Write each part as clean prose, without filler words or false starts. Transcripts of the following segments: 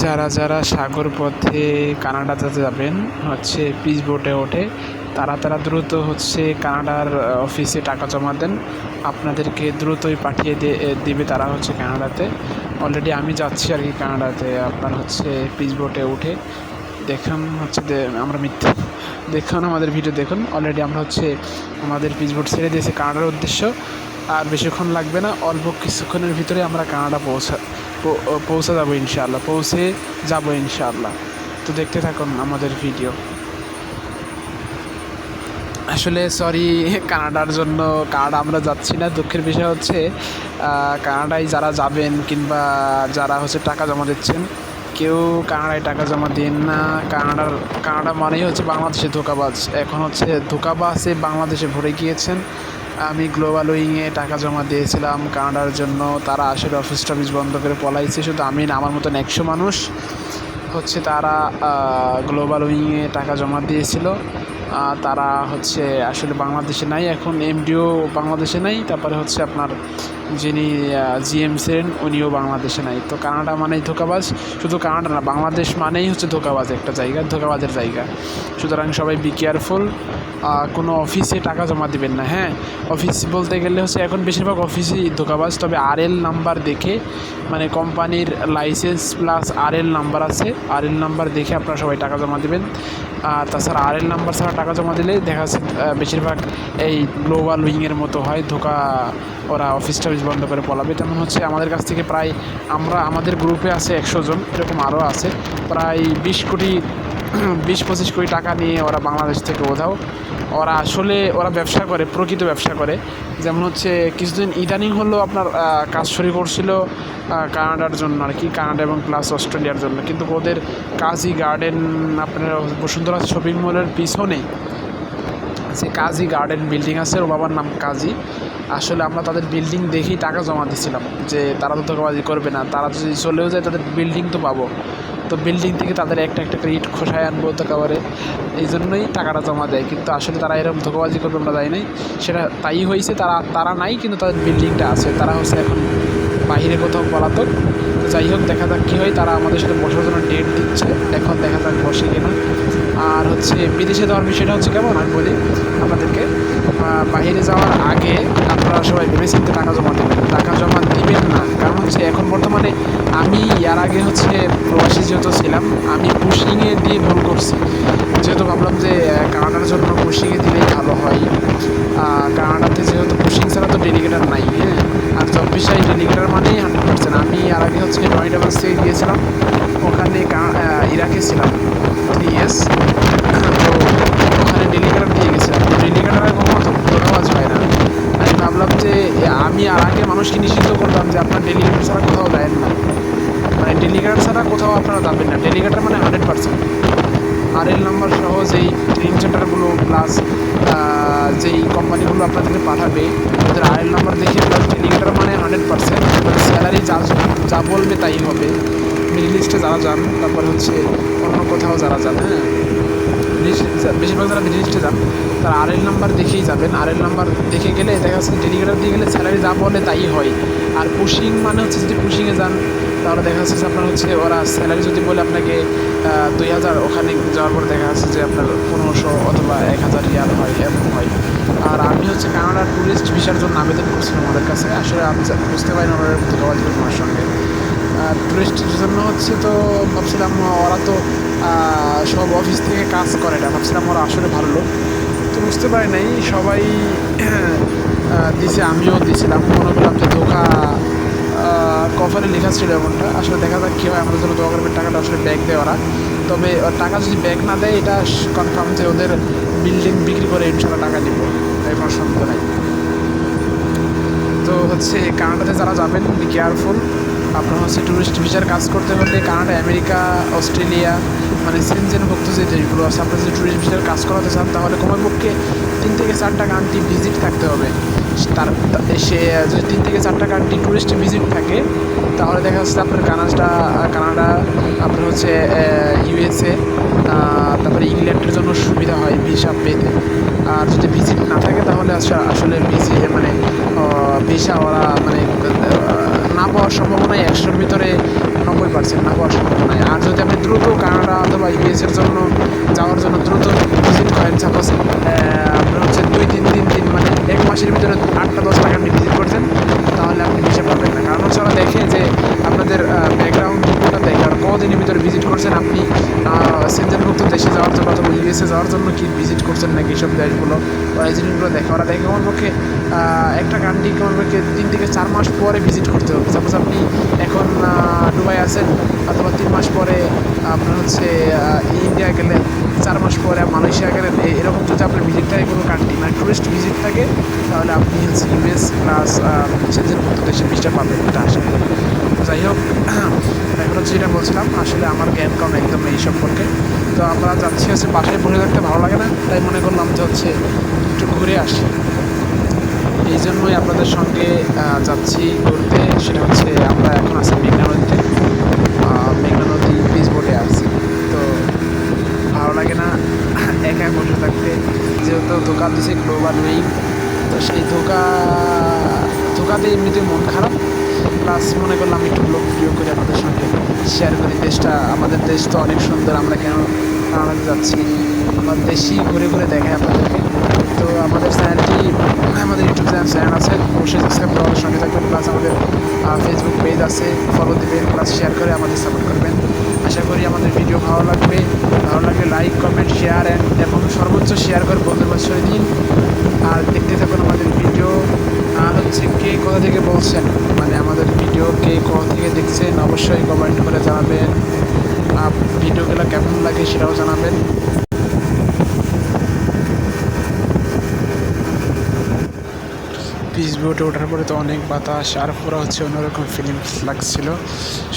যারা যারা সাগর পথে কানাডাতে যাবেন হচ্ছে পিচ বোটে ওঠে, তারা দ্রুত হচ্ছে কানাডার অফিসে টাকা জমা দেন, আপনাদেরকে দ্রুতই পাঠিয়ে দিবে তারা হচ্ছে কানাডাতে। অলরেডি আমি যাচ্ছি আর কি কানাডাতে, আপনার হচ্ছে পিচ বোটে উঠে দেখুন হচ্ছে আমরা মিথ্যা দেখুন, আমাদের ভিডিও দেখুন। অলরেডি আমরা হচ্ছে আমাদের পিচ বোট ছেড়ে দিয়েছি কানাডার উদ্দেশ্য। আর বেশিক্ষণ লাগবে না, অল্প কিছুক্ষণের ভিতরে আমরা কানাডা পৌঁছে যাবো ইনশাআল্লাহ। তো দেখতে থাকুন আমাদের ভিডিও। আসলে সরি কানাডার জন্য, কানাডা আমরা যাচ্ছি না। দুঃখের বিষয় হচ্ছে কানাডায় যারা যাবেন কিংবা যারা হচ্ছে টাকা জমা দিচ্ছেন, কেউ কানাডায় টাকা জমা দিন না। কানাডা মানেই হচ্ছে বাংলাদেশে ধোঁকাবাজ। এখন হচ্ছে ধোঁকাবাজে বাংলাদেশে ভরে গিয়েছেন। আমি গ্লোবাল উইংয়ে টাকা জমা দিয়েছিলাম কানাডার জন্য, তারা আসলে অফিস টফিস বন্ধ করে পলাইছে। শুধু আমি না, আমার মতন 100 মানুষ হচ্ছে তারা গ্লোবাল উইংয়ে টাকা জমা দিয়েছিল। তারা হচ্ছে আসলে বাংলাদেশে নাই, এখন এমডিও বাংলাদেশে নাই, তারপরে হচ্ছে আপনার যিনি জিএম ছিলেন উনিও বাংলাদেশে নাই। তো কানাডা মানেই ধোঁকাবাজ। শুধু কানাডা না, বাংলাদেশ মানেই হচ্ছে ধোঁকাবাজ, একটা জায়গা, ধোঁকাবাজের জায়গা। সুতরাং সবাই বি কেয়ারফুল। কোনো অফিসে টাকা জমা দিবেন না। হ্যাঁ, অফিস বলতে গেলে হচ্ছে এখন বেশিরভাগ অফিসই ধোঁকাবাজ। তবে আরএল নাম্বার দেখে, মানে কোম্পানির লাইসেন্স প্লাস আরএল নাম্বার আছে, আরএল নাম্বার দেখে আপনারা সবাই টাকা জমা দেবেন। তাছাড়া আরএল নাম্বার ছাড়া টাকা জমা দিলে দেখা যাচ্ছে বেশিরভাগ এই গ্লোবাল উইংয়ের মতো হয়, ধোঁকা, ওরা অফিস টফিস বন্ধ করে পলাবে। তেমন হচ্ছে আমাদের কাছ থেকে প্রায়, আমাদের গ্রুপে আছে 100 জন, এরকম আরও আছে প্রায় 20-25 কোটি টাকা নিয়ে ওরা বাংলাদেশ থেকে ওঠাও। ওরা ব্যবসা করে, প্রকৃত ব্যবসা করে। যেমন হচ্ছে কিছুদিন ইদানিং হলো আপনার কাজ শুরু করছিল কানাডার জন্য আর কি, কানাডা এবং প্লাস অস্ট্রেলিয়ার জন্য। কিন্তু ওদের কাজী গার্ডেন, আপনার বসুন্ধরা শপিং মলের পিছনে যে কাজী গার্ডেন বিল্ডিং আছে, ওর বাবার নাম কাজী। আসলে আমরা তাদের বিল্ডিং দেখেই টাকা জমা দিয়েছিলাম যে তারা তো ধোঁকাবাজি করবে না, তারা যদি চলেও যায় তাদের বিল্ডিং তো পাবো। তো বিল্ডিং থেকে তাদের একটা করে ইট খোসায় আনবো তো একেবারে, এই জন্যই টাকাটা জমা দেয়। কিন্তু আসলে তারা এরকম ধোঁকাবাজি করবে আমরা যাই নাই, সেটা তাই হয়েছে। তারা নাই, কিন্তু তাদের বিল্ডিংটা আছে। তারা হচ্ছে এখন বাহিরে কোথাও পলাতক। তো যাই হোক, দেখা যাক কী হয়। তারা আমাদের সাথে বসার জন্য ডেট দিচ্ছে, এখন দেখা যাক বসে কিনা। আর হচ্ছে বিদেশে যাওয়ার বিষয়টা হচ্ছে কেমন আমি বলি আপনাদেরকে। বাইরে যাওয়ার আগে আপনারা সবাই ভেবেচিন্তে টাকা জমা দেবেন। টাকা জমা দিবেন না, কারণ হচ্ছে এখন বর্তমানে আমি এর আগে হচ্ছে প্রবাসী যেহেতু ছিলাম, আমি পুশিংয়ে দিয়ে ভুল করছি। যেহেতু ভাবলাম যে কানাডার জন্য পুশিংয়ে দিলেই ভালো হয়। কানাডাতে যেহেতু পুশিং ছাড়া তো ডেলিগেটার নাই। হ্যাঁ, আর জব ভিসায় ডেলিগেটার মানেই 100%। আমি এর আগে হচ্ছে টয়টা বাসে গিয়েছিলাম, ওখানে ইরাকে ছিলাম 3 years। তো ওখানে ডেলিগেটার দিয়ে গেছিলাম। তো ডেলিগেটার কখনো ধোঁকাবাজ হয় না। আমি ভাবলাম যে আমি আর আগে মানুষকে নিষিদ্ধ করতাম যে আপনার ডেলিগেটার ছাড়া কোথাও যায় না, মানে ডেলিগেটার ছাড়া কোথাও আপনারা যাবেন না। ডেলিগেটার মানে 100%। আরএল নাম্বার সহ যেই ট্রেন সেন্টারগুলো প্লাস যেই কোম্পানিগুলো আপনাদেরকে পাঠাবে, ওদের আরএল নাম্বার দেখে প্লাস ডেলিগেটার মানে 100%। মানে স্যালারি যা বলবে তাই হবে। মিডল ইস্টে যারা যান, তারপরে হচ্ছে অন্য কোথাও যারা যান, হ্যাঁ, বেশিরভাগ যারা মিডল ইস্টে যান তারা আরএল নাম্বার দেখেই যাবেন। আরএল নাম্বার দেখে গেলে দেখা যাচ্ছে ডেলিগেটার দিয়ে গেলে স্যালারি যা বলে তাই হয়। আর পুশিং মানে হচ্ছে যদি পুশিংয়ে যান তাহলে দেখা যাচ্ছে যে আপনার হচ্ছে ওরা স্যালারি যদি বলে আপনাকে 2000, ওখানে যাওয়ার পরে দেখা যাচ্ছে যে আপনার 1500 অথবা 1000 রিয়াল হয়, এরকম হয়। আর আমি হচ্ছে কানাডার ট্যুরিস্ট ভিসার জন্য আবেদন করছিলাম ওদের কাছে। আসলে আমি বুঝতে পারি না ওরা ধোঁকাবাজি করবে আমার সঙ্গে। টুরিস্টের জন্য হচ্ছে, তো ভাবছিলাম ওরা তো সব অফিস থেকে কাজ করে না, ভাবছিলাম ওরা আসলে ভালো লোক। তো বুঝতে পারি নাই, সবাই দিছে, আমিও দিছিলাম। মনে করলাম যে ধোঁকা, কভারে লেখা ছিল এমনটা। আসলে দেখা যাক কী হয়। আমাদের জন্য দোয়া করবেন টাকাটা আসলে ব্যাক দেয় ওরা। তবে টাকা যদি ব্যাক না দেয়, এটা কনফার্ম যে ওদের বিল্ডিং বিক্রি করে ইনশাল্লাহ টাকা দিব, তাই কোনো সন্দেহ নাই। তো হচ্ছে কানাডাতে যারা যাবেন বি কেয়ারফুল। আপনার হচ্ছে ট্যুরিস্ট ভিসার কাজ করতে হলে কানাডা, আমেরিকা, অস্ট্রেলিয়া, মানে সেনজেনভুক্ত যে দেশগুলো আছে, আপনার যদি ট্যুরিস্ট ভিসার কাজ করাতে চান তাহলে কমপক্ষে 3 থেকে 4টা কান্ট্রি ভিজিট থাকতে হবে। সে যদি 3 থেকে 4টা কান্ট্রি ট্যুরিস্ট ভিজিট থাকে তাহলে দেখা যাচ্ছে আপনার কানাডা, আপনার হচ্ছে ইউএসএ, তারপরে ইংল্যান্ডের জন্য সুবিধা হয় ভিসা পেতে। আর যদি ভিজিট না থাকে তাহলে আসলে ভিসা ওরা মানে না পাওয়ার সম্ভাবনাই 100-র ভিতরে 90% না পাওয়ার সম্ভাবনায়। আর যদি আপনি দ্রুত কানাডা অথবা ইউএসের জন্য যাওয়ার জন্য দ্রুত ভিজিট করেন, সাপোজ আপনার হচ্ছে 2-3 দিন মানে 1 মাসের ভিতরে 8-10 আপনি ভিজিট করছেন, তাহলে আপনি ভিসা পাবেন না। কারণ হচ্ছে ওরা দেখে যে আপনাদের ব্যাকগ্রাউন্ড রিপোর্টটা দেখে আর কতদিনের ভিতরে ভিজিট করছেন আপনি সেঞ্জনভুক্ত দেশে যাওয়ার জন্য অথবা ইউএসএ যাওয়ার জন্য কি ভিজিট করছেন নাকি এইসব দেশগুলো ওরা এই জিনিসগুলো দেখে। ওরা দেখে আমার পক্ষে একটা কান্ট্রি আমার পক্ষে 3 থেকে 4 মাস পরে ভিজিট করতে হবে। সাপোজ আপনি এখন দুবাই আছেন অথবা 3 মাস পরে আপনার হচ্ছে ইন্ডিয়া গেলেন, 4 মাস পরে মালয়েশিয়া গেলেন, এরকম যদি আপনার ভিজিট থাকে কোনো কান্ট্রি মানে টুরিস্ট ভিজিট থাকে, তাহলে আপনি হচ্ছে ইউএস প্লাস সেঞ্জনভুক্ত দেশে ভিসা পাবেন, এটা আসে। যাই হোক, এখন হচ্ছে যেটা বলছিলাম, আসলে আমার জ্ঞান কম একদম এই সম্পর্কে। তো আমরা যাচ্ছি হচ্ছে বাসায় বসে থাকতে ভালো লাগে না, তাই মনে করলাম যে হচ্ছে একটু ঘুরে আসি। এই জন্যই আপনাদের সঙ্গে যাচ্ছি ঘুরতে। সেটা হচ্ছে আমরা এখন আছি মেঘনা নদীতে, মেঘনা নদী ব্রিজ বোটে আছি। তো ভালো লাগে না একা বসে থাকতে, যেহেতু ধোকা দিছে গ্লোবাল ওয়ার্মিং। তো সেই ধোকাতে এমনিতে মন খারাপ, প্লাস মনে করলাম একটু ব্লগ ভিডিও করে আপনাদের সঙ্গে শেয়ার করি। দেশটা, আমাদের দেশ তো অনেক সুন্দর, আমরা কেন কানাডাতে যাচ্ছি, আমার দেশই ঘুরে ঘুরে দেখায় আপনাদেরকে। তো আমাদের চ্যানেলটি, আমাদের ইউটিউব চ্যানেল আছে, অবশ্যই সাবস্ক্রাইব করে আমাদের সঙ্গে থাকবেন, প্লাস আমাদের ফেসবুক পেজ আছে, ফলো দেবেন, প্লাস শেয়ার করে আমাদের সাপোর্ট করবেন। আশা করি আমাদের ভিডিও ভালো লাগবে, ভালো লাগলে লাইক, কমেন্ট, শেয়ার এবং সর্বোচ্চ শেয়ার করে বন্ধুর মাঝে ছড়িয়ে দিন। আর দেখতে থাকুন আমাদের ভিডিও। আর হচ্ছে কে কোথা থেকে বলছেন, মানে আমাদের ভিডিও কে কোথা থেকে দেখছেন অবশ্যই কমেন্ট করে জানাবেন। ভিডিওগুলো কেমন লাগে সেটাও জানাবেন। পিচ বোটে ওঠার পরে তো অনেক বাতাস, আর পুরো হচ্ছে অন্যরকম ফিলিংস লাগছিল।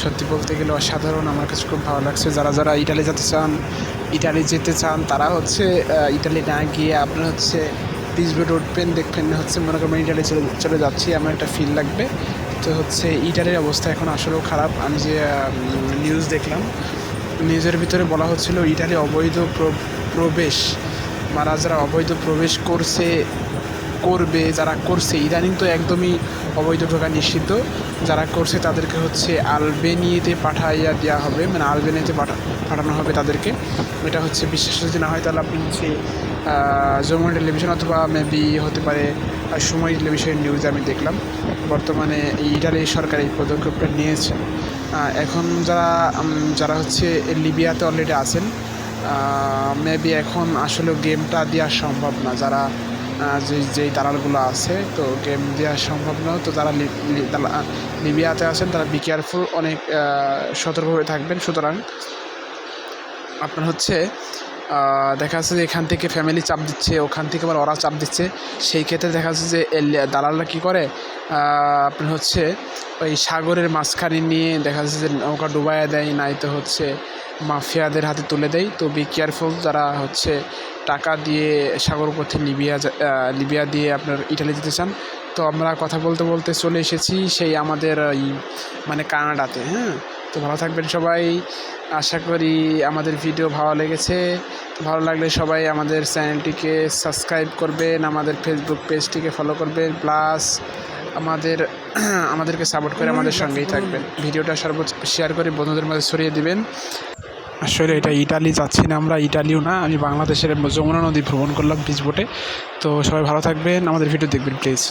সত্যি বলতে গেলে অসাধারণ, আমার কাছে খুব ভালো লাগছে। যারা যারা ইটালি যেতে চান তারা হচ্ছে ইটালি না গিয়ে আপনার হচ্ছে পিচ বোটে উঠবেন, দেখবেন হচ্ছে মনে করবেন ইটালি চলে যাচ্ছি, আমার একটা ফিল লাগবে। তো হচ্ছে ইটালির অবস্থা এখন আসলেও খারাপ। আমি যে নিউজ দেখলাম, নিউজের ভিতরে বলা হচ্ছিল ইটালি অবৈধ প্রবেশ, যারা অবৈধ প্রবেশ করবে, যারা করছে, ইদানিং তো একদমই অবৈধ ঢোকা নিষিদ্ধ, যারা করছে তাদেরকে হচ্ছে আলবেনিয়াতে পাঠাইয়া দেওয়া হবে, মানে আলবেনিয়াতে পাঠানো হবে তাদেরকে। এটা হচ্ছে বিশ্বাস যদি না হয় তাহলে আপনি হচ্ছে যমুনা টেলিভিশন অথবা মেবি হতে পারে সময় টেলিভিশনের নিউজে আমি দেখলাম। বর্তমানে ইটালি সরকার এই পদক্ষেপটা নিয়েছে। এখন যারা হচ্ছে লিবিয়াতে অলরেডি আছেন, মেবি এখন আসলে গেমটা দেওয়া সম্ভব না, যারা যেই দালালগুলো আছে, তো গেম দেওয়া সম্ভব না। তো যারা লিবিয়াতে আছেন তারা বি কেয়ারফুল, অনেক সতর্কভাবে থাকবেন। সুতরাং আপনার হচ্ছে দেখা যাচ্ছে যে এখান থেকে ফ্যামিলি চাপ দিচ্ছে, ওখান থেকে আবার ওরা চাপ দিচ্ছে। সেই ক্ষেত্রে দেখা যাচ্ছে যে দালালরা কী করে, আপনার হচ্ছে ওই সাগরের মাঝখানে নিয়ে দেখা যাচ্ছে যে নৌকা ডুবাইয়া দেয়, নাই তো হচ্ছে মাফিয়াদের হাতে তুলে দেয়। তো বি কেয়ারফুল, যারা হচ্ছে টাকা দিয়ে সাগরপথে লিবিয়া দিয়ে আপনার ইটালি যেতে চান। তো আমরা কথা বলতে বলতে চলে এসেছি সেই আমাদের মানে কানাডাতে। হ্যাঁ, তো ভালো থাকবেন সবাই। আশা করি আমাদের ভিডিও ভালো লেগেছে। ভালো লাগলে সবাই আমাদের চ্যানেলটিকে সাবস্ক্রাইব করবেন, আমাদের ফেসবুক পেজটিকে ফলো করবেন, প্লাস আমাদেরকে সাপোর্ট করে আমাদের সঙ্গেই থাকবেন। ভিডিওটা সর্বোচ্চ শেয়ার করে বন্ধুদের মাঝে ছড়িয়ে দিবেন। আসলে এটা ইটালি যাচ্ছি না, আমরা ইটালিও না, আমি বাংলাদেশের যমুনা নদী ভ্রমণ করলাম পিচ বোটে। তো সবাই ভালো থাকবেন, আমাদের ভিডিও দেখবেন প্লিজ।